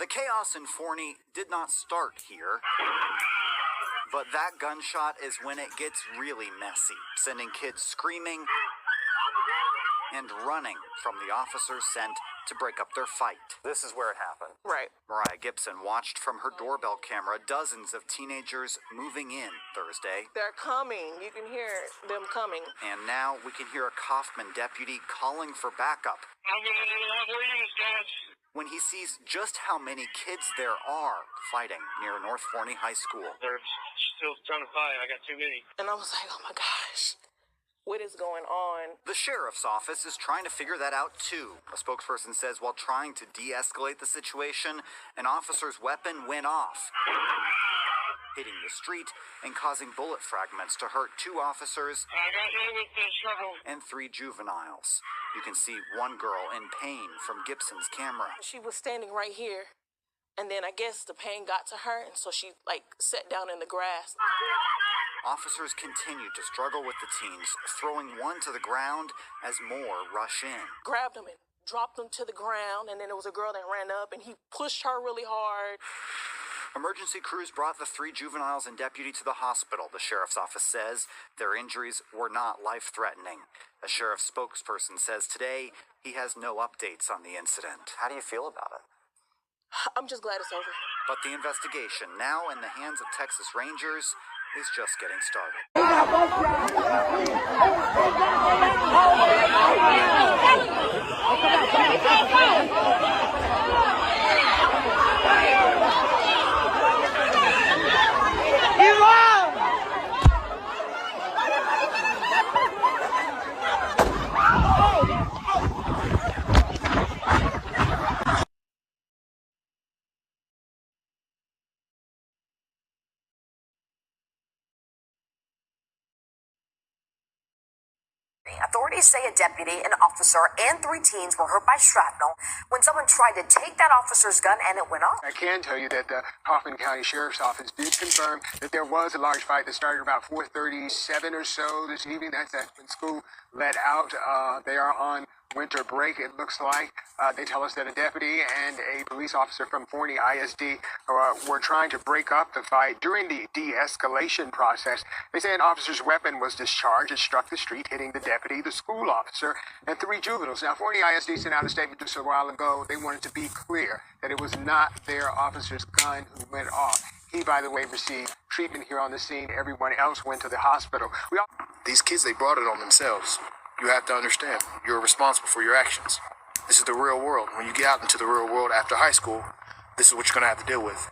The chaos in Forney did not start here, but that gunshot is when it gets really messy, sending kids screaming and running from the officers sent to break up their fight. This is where it happened. Right. Mariah Gibson watched from her doorbell camera dozens of teenagers moving in Thursday. They're coming. You can hear them coming. And now we can hear a Kaufman deputy calling for backup. I'm going to need a lot more units, guys. When he sees just how many kids there are fighting near North Forney High School. They're still trying to fight. I got too many. And I was like, oh my gosh, what is going on? The sheriff's office is trying to figure that out too. A spokesperson says while trying to de-escalate the situation, an officer's weapon went off, hitting the street and causing bullet fragments to hurt 2 officers I got hit with the shovel. and 3 juveniles. You can see one girl in pain from Gibson's camera. She was standing right here. And then I guess the pain got to her, and so she, sat down in the grass. Officers continued to struggle with the teens, throwing one to the ground as more rush in. Grabbed him and dropped him to the ground, and then there was a girl that ran up, and he pushed her really hard. Emergency crews brought the 3 juveniles and deputy to the hospital. The sheriff's office says their injuries were not life-threatening. A sheriff's spokesperson says today he has no updates on the incident. How do you feel about it? I'm just glad it's over. But the investigation, now in the hands of Texas Rangers, is just getting started. Authorities say a deputy, an officer, and 3 teens were hurt by shrapnel when someone tried to take that officer's gun and it went off. I can tell you that the Kaufman County Sheriff's Office did confirm that there was a large fight that started about 4:37 or so this evening. That's when school let out. They are on winter break, it looks like. They tell us that a deputy and a police officer from Forney ISD were trying to break up the fight. During the de-escalation process, they say an officer's weapon was discharged. It struck the street, hitting the deputy, the school officer, and 3 juveniles. Now, Forney ISD sent out a statement just a while ago. They wanted to be clear that it was not their officer's gun who went off. He, by the way, received treatment here on the scene. Everyone else went to the hospital. These kids, they brought it on themselves. You have to understand, you're responsible for your actions. This is the real world. When you get out into the real world after high school, this is what you're going to have to deal with.